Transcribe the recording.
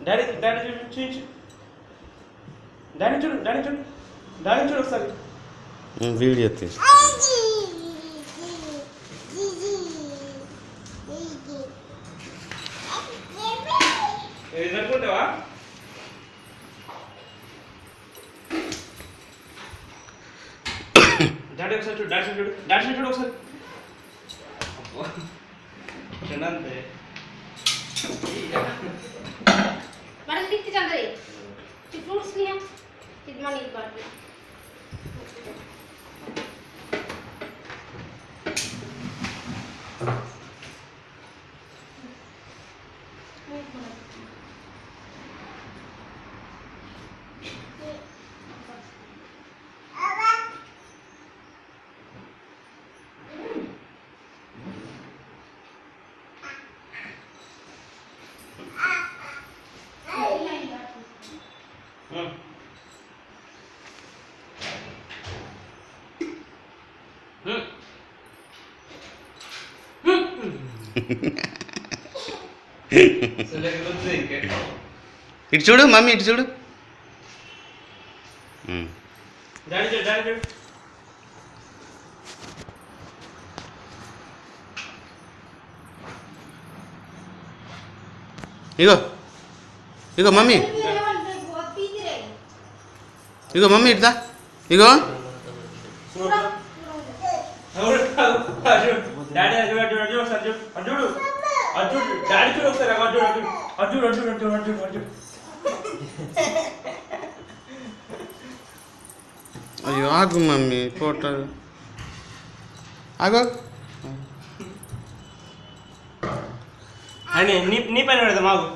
Daddy daddy చూడు చూడు daddy చూడు డాడీ చూడు డాడీ చూడు ఒకసారి వీడియో తీసి జరుపుకుంటావా డాడీ ఒకసారి చూడు డాడీ చూడు డాడీ చూడు ఒకసారి అంతే Mana titik candri? Di fruits ni ya? Di mana ini baru? ఇటు చూడు మమ్మీ ఇటు చూడు ఇగో ఇగో మమ్మీ ఇగో మమ్మీ ఇటుదా ఇగో డాడీ చూడు చూడు ఒకసారి చూడు అర్జున్ డాడీ చూడు ఒకసారి అర్జున్ అర్జున్ అయ్యో ఆగు మమ్మీ ఫోటో ఆగో అని నీ పైన పెడదాం ఆగు